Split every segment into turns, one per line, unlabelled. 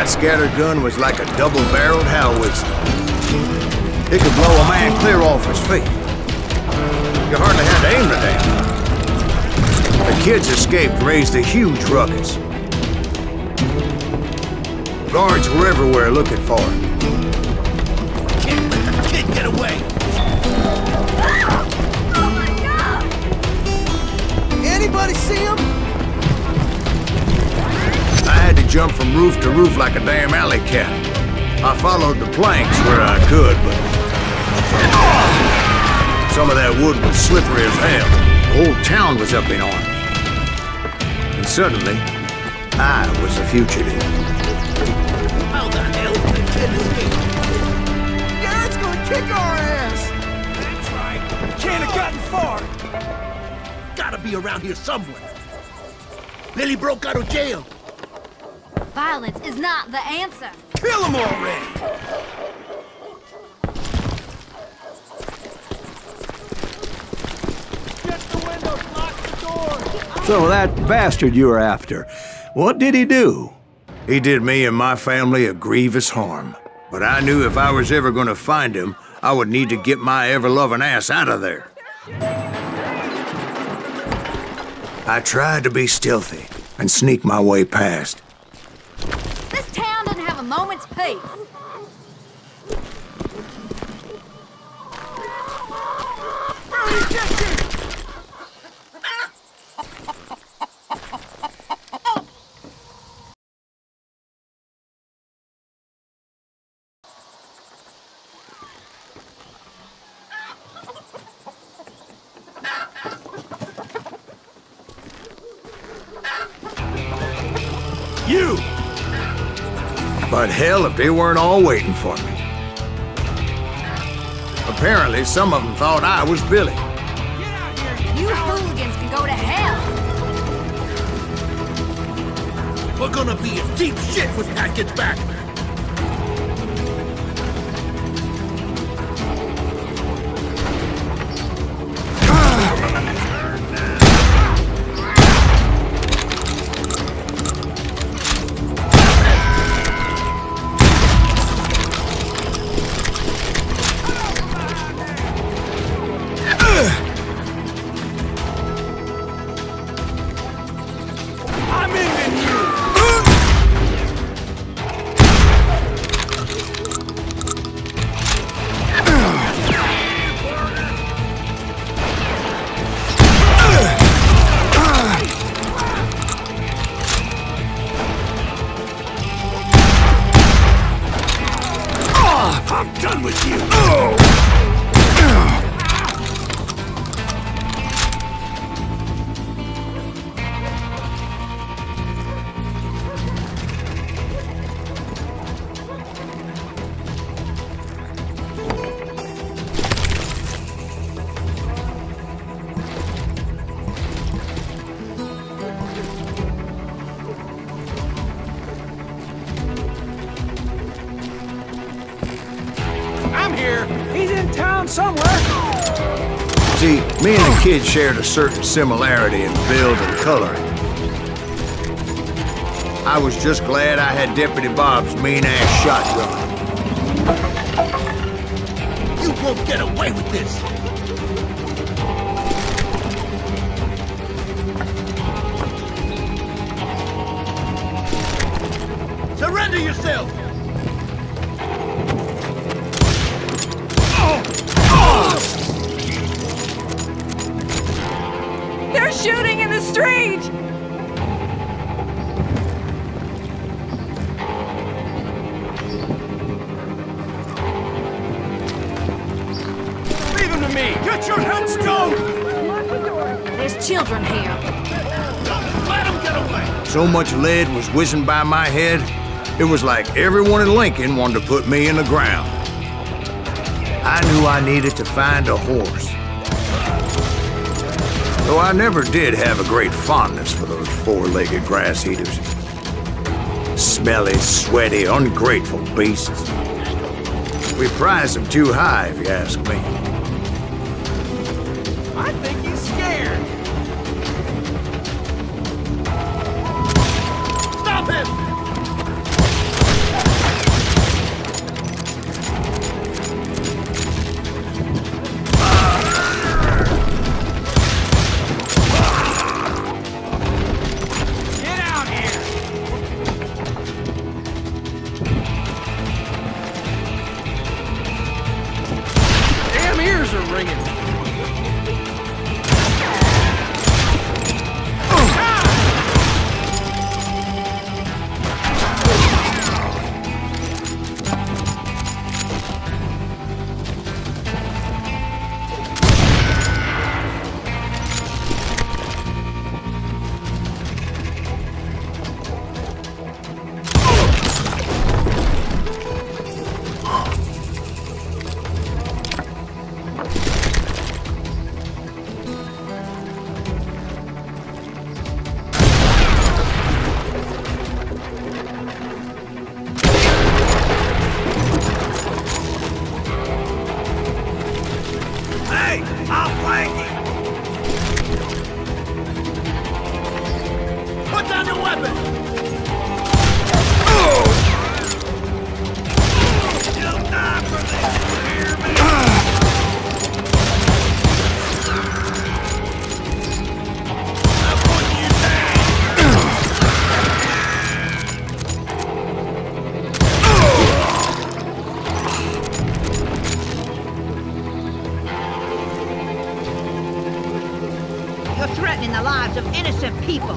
scattergun was like a double-barreled howitzer. It could blow a man clear off his feet. You hardly had to aim the damn thing. The kids escaped raised a huge ruckus. Guards were everywhere looking for him.
Can't let the kid get away!
Oh my God!
Anybody see him?
I had to jump from roof to roof like a damn alley cat. I followed the planks where I could, but some of that wood was slippery as hell. The whole town was up in arms. And suddenly, I was a fugitive.
How the hell did the kid escape?
Garrett's gonna kick our ass!
That's right. Can't have gotten far. Gotta be around here somewhere. Billy broke out of jail.
Violence is not the answer.
Kill him already! Get the windows, lock the door!
So that bastard you were after, what did he do? He did me and my family a grievous harm. But I knew if I was ever gonna find him, I would need to get my ever-loving ass out of there. I tried to be stealthy and sneak my way past.
This town doesn't have a moment's peace.
You!
But hell, if they weren't all waiting for me. Apparently, some of them thought I was Billy.
You hooligans can go to hell.
We're gonna be in deep shit when Pat gets back! I'm in you! I'm done with you! I'm here! He's in town somewhere!
See, me and the kid shared a certain similarity in build and coloring. I was just glad I had Deputy Bob's mean-ass shotgun.
You won't get away with this! Surrender yourself!
They're shooting in the street!
Leave him to me! Get your headstone!
There's children here.
Let him get away!
So much lead was whizzing by my head, it was like everyone in Lincoln wanted to put me in the ground. I knew I needed to find a horse. Though I never did have a great fondness for those four-legged grass eaters. Smelly, sweaty, ungrateful beasts. We prize them too high, if you ask me.
I think he's scared! Stop him!
for threatening the lives of innocent people.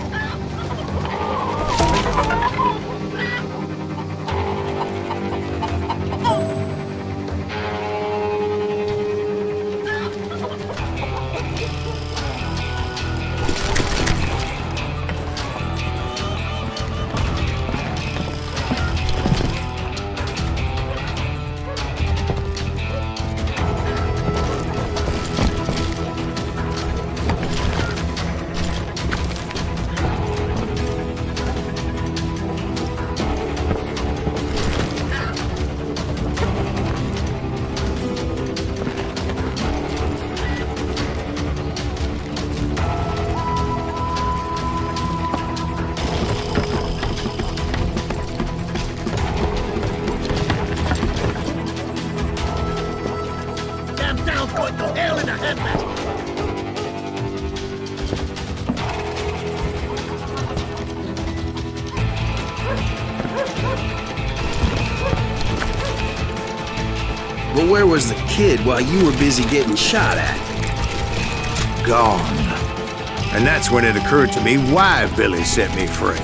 What the hell in a headbasket?
But where was the kid while you were busy getting shot at?
Gone. And that's when it occurred to me why Billy set me free.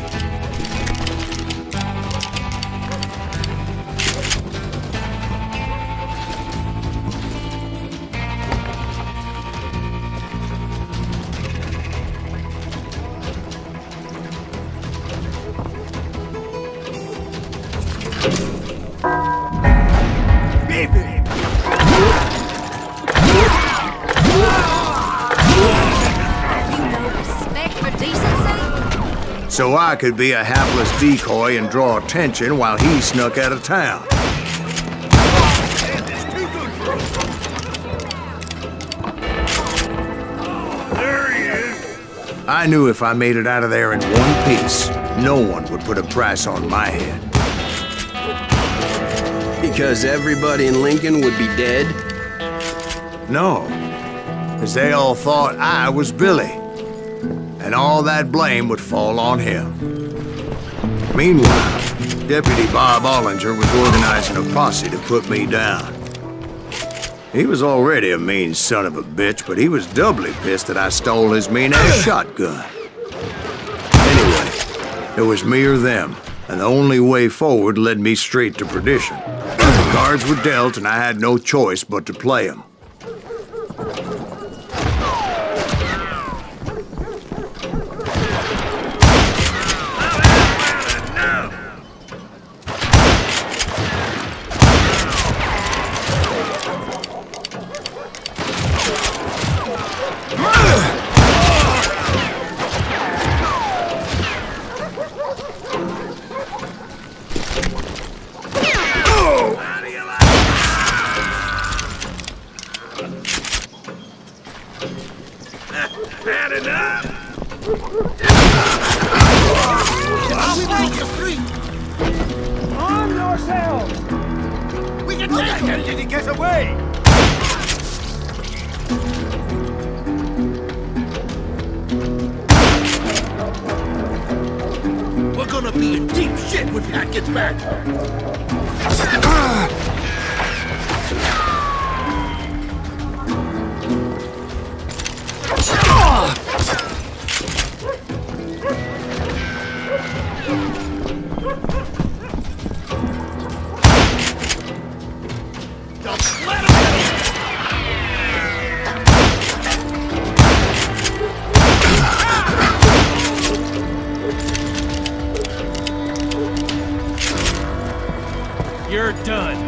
So I could be a hapless decoy and draw attention while he snuck out of town.
There he is.
I knew if I made it out of there in one piece, no one would put a price on my head.
Because everybody in Lincoln would be dead?
No, because they all thought I was Billy, and all that blame would fall on him. Meanwhile, Deputy Bob Ollinger was organizing a posse to put me down. He was already a mean son of a bitch, but he was doubly pissed that I stole his mean-ass shotgun. Anyway, it was me or them, and the only way forward led me straight to perdition. The cards were dealt, and I had no choice but to play them.
Had enough?
Arm yourselves!
We can take him! Did he get away? We're gonna be in deep shit when Pat gets back.
You're done.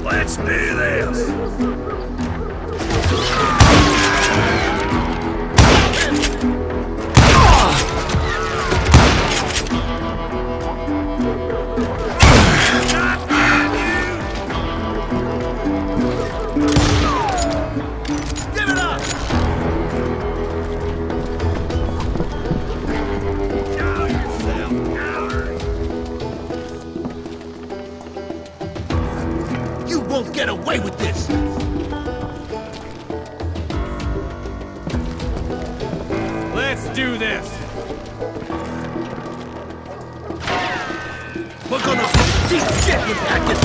Let's do this! Not
do this.
We're gonna deep shit with that back.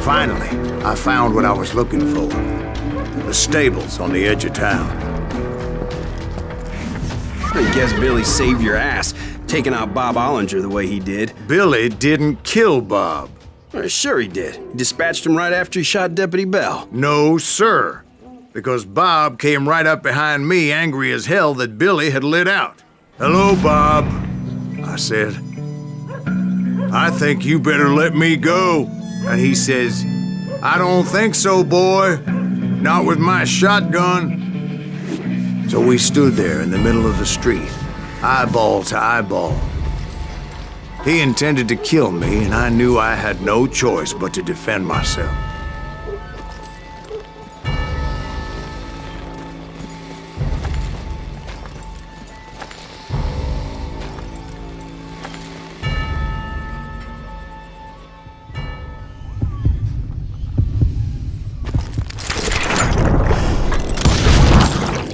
Finally, I found what I was looking for. The stables on the edge of town.
I guess Billy saved your ass, taking out Bob Ollinger the way he did.
Billy didn't kill Bob.
Sure he did. He dispatched him right after he shot Deputy Bell.
No, sir. Because Bob came right up behind me, angry as hell that Billy had lit out. "Hello, Bob," I said. "I think you better let me go." And he says, "I don't think so, boy. Not with my shotgun." So we stood there in the middle of the street, eyeball to eyeball. He intended to kill me, and I knew I had no choice but to defend myself.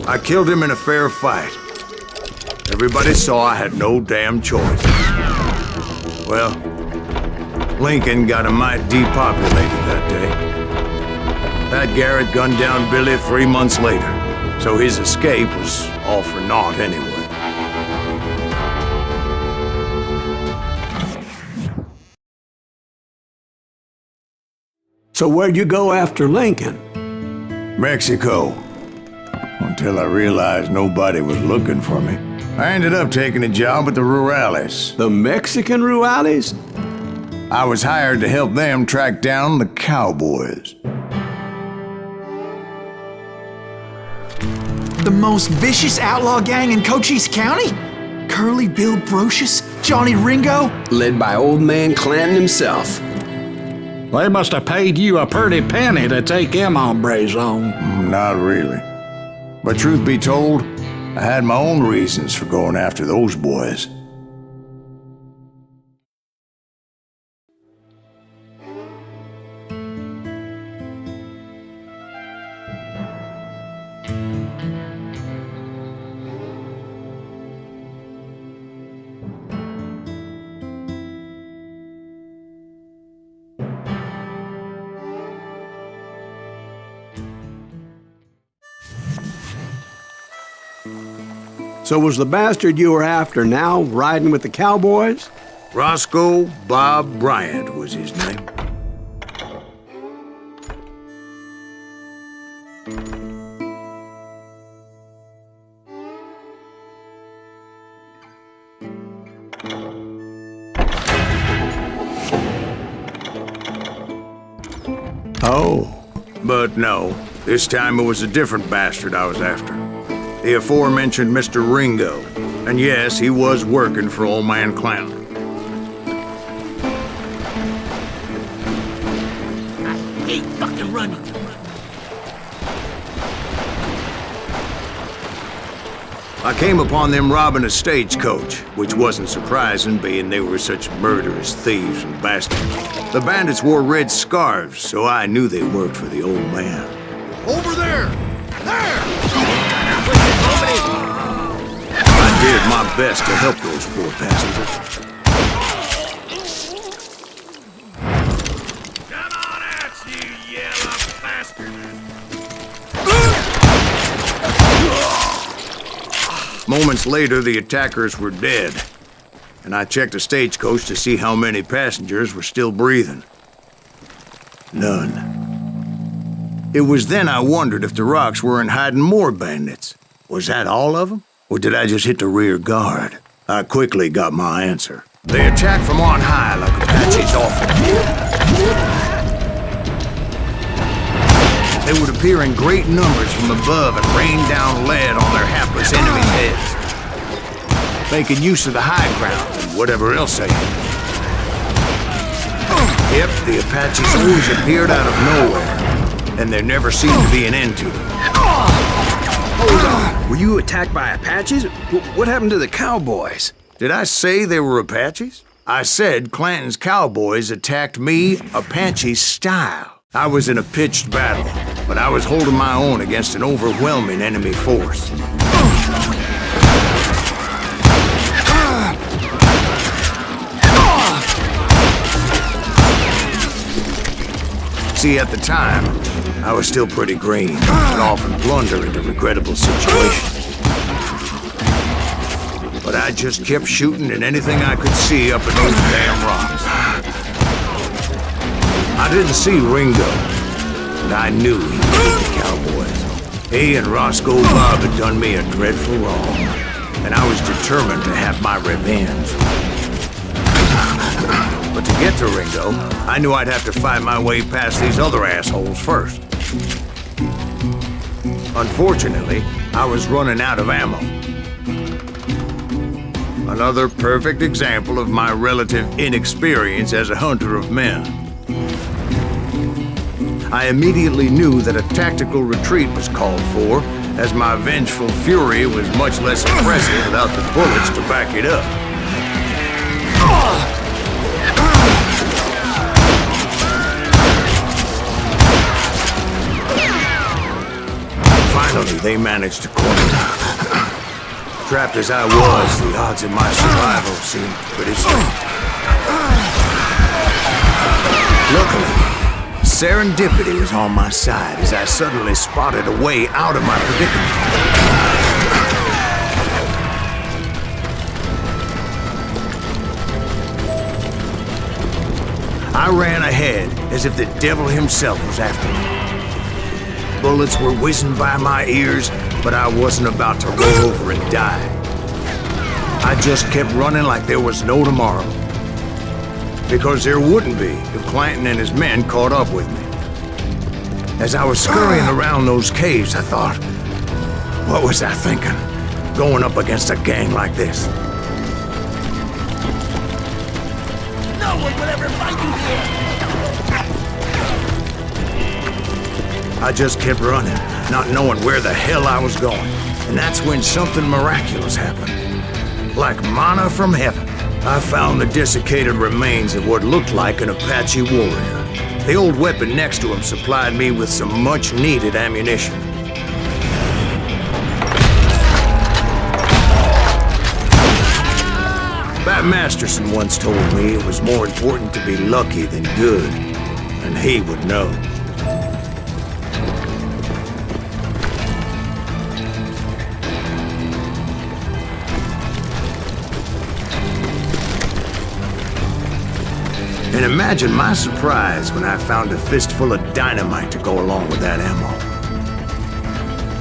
I killed him in a fair fight. Everybody saw I had no damn choice. Well, Lincoln got a mite depopulated that day. Pat Garrett gunned down Billy 3 months later, so his escape was all for naught anyway.
So where'd you go after Lincoln?
Mexico. Until I realized nobody was looking for me. I ended up taking a job at the Rurales.
The Mexican Rurales?
I was hired to help them track down the cowboys.
The most vicious outlaw gang in Cochise County? Curly Bill Brocious? Johnny Ringo?
Led by Old Man Clanton himself.
They must have paid you a pretty penny to take them hombres on.
Not really. But truth be told, I had my own reasons for going after those boys.
So was the bastard you were after now riding with the cowboys?
Roscoe Bob Bryant was his name.
Oh.
But no, this time it was a different bastard I was after. The aforementioned Mr. Ringo. And yes, he was working for Old Man Clanton.
I hate fucking running.
I came upon them robbing a stagecoach, which wasn't surprising, being they were such murderous thieves and bastards. The bandits wore red scarves, so I knew they worked for the old man.
Over there! There!
I did my best to help those poor passengers.
Come on out, you yellow bastard!
Moments later, the attackers were dead, and I checked the stagecoach to see how many passengers were still breathing. None. It was then I wondered if the rocks weren't hiding more bandits. Was that all of them? Or did I just hit the rear guard? I quickly got my answer. They attacked from on high like Apaches often did. They would appear in great numbers from above and rain down lead on their hapless enemies' heads, making use of the high ground and whatever else they had. Yep, the Apaches always appeared out of nowhere, and there never seemed to be an end to them.
Hold on. Were you attacked by Apaches? What happened to the cowboys?
Did I say they were Apaches? I said Clanton's cowboys attacked me Apache style. I was in a pitched battle, but I was holding my own against an overwhelming enemy force. See, at the time, I was still pretty green, and often blunder into regrettable situations. But I just kept shooting at anything I could see up in those damn rocks. I didn't see Ringo, but I knew he would beat the cowboys. He and Roscoe Bob had done me a dreadful wrong, and I was determined to have my revenge. But to get to Ringo, I knew I'd have to find my way past these other assholes first. Unfortunately, I was running out of ammo. Another perfect example of my relative inexperience as a hunter of men. I immediately knew that a tactical retreat was called for, as my vengeful fury was much less impressive without the bullets to back it up. Finally, they managed to corner me. Trapped as I was, the odds of my survival seemed pretty slim. Luckily, serendipity was on my side as I suddenly spotted a way out of my predicament. I ran ahead as if the devil himself was after me. Bullets were whizzing by my ears, but I wasn't about to roll over and die. I just kept running like there was no tomorrow. Because there wouldn't be if Clanton and his men caught up with me. As I was scurrying around those caves, I thought, what was I thinking, going up against a gang like this?
No one would ever fight you here!
I just kept running, not knowing where the hell I was going. And that's when something miraculous happened. Like manna from heaven, I found the desiccated remains of what looked like an Apache warrior. The old weapon next to him supplied me with some much-needed ammunition. Bat Masterson once told me it was more important to be lucky than good, and he would know. And imagine my surprise when I found a fistful of dynamite to go along with that ammo.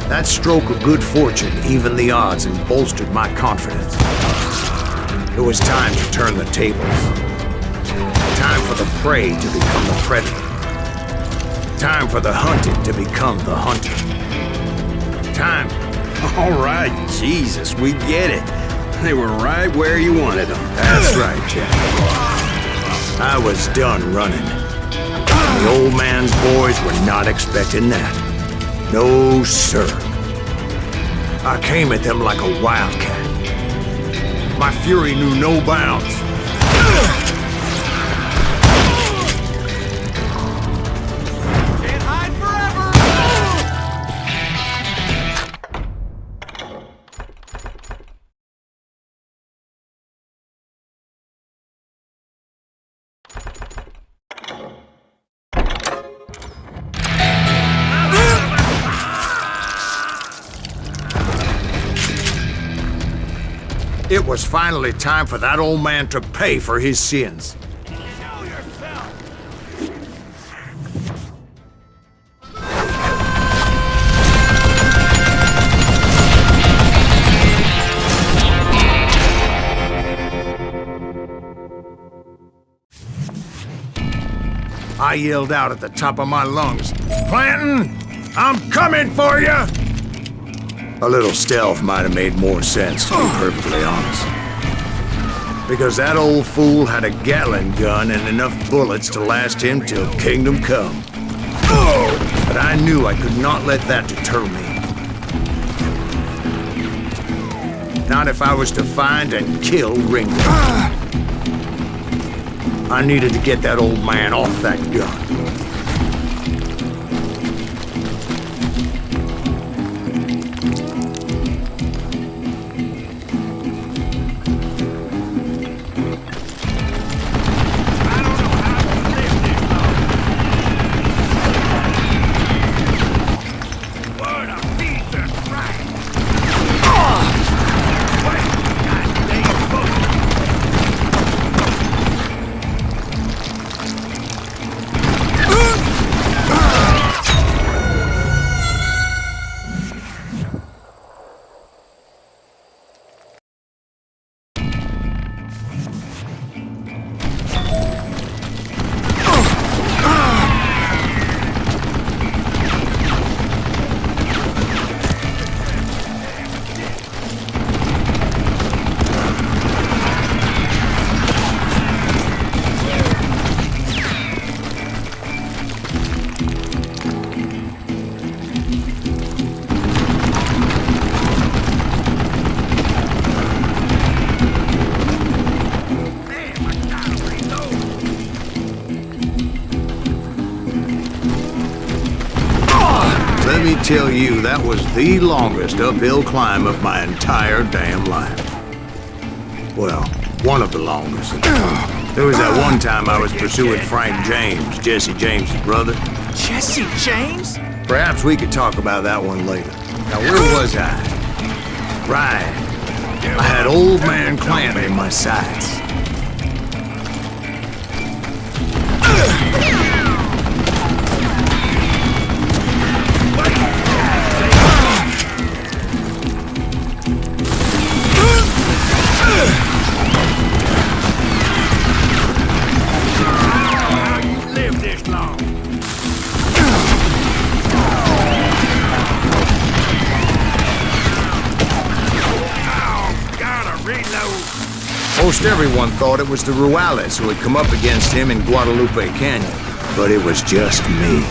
That stroke of good fortune evened the odds and bolstered my confidence. It was time to turn the tables. Time for the prey to become the predator. Time for the hunted to become the hunter. Time...
All right, Jesus, we get it. They were right where you wanted them.
That's right, Jack. I was done running. The old man's boys were not expecting that. No, sir. I came at them like a wildcat. My fury knew no bounds.
Can't hide forever!
It was finally time for that old man to pay for his sins.
Show yourself!
I yelled out at the top of my lungs, "Clanton, I'm coming for you!" A little stealth might have made more sense, to be perfectly honest. Because that old fool had a Gatling gun and enough bullets to last him till kingdom come. But I knew I could not let that deter me. Not if I was to find and kill Ringo. I needed to get that old man off that gun. Let me tell you, that was the longest uphill climb of my entire damn life. Well, one of the longest. There was that one time I was pursuing Frank James, Jesse James's brother.
Jesse James?
Perhaps we could talk about that one later. Now, where was I? Right. I had old man Clanton in my sights. Most everyone thought it was the Juarez who had come up against him in Guadalupe Canyon, but it was just me.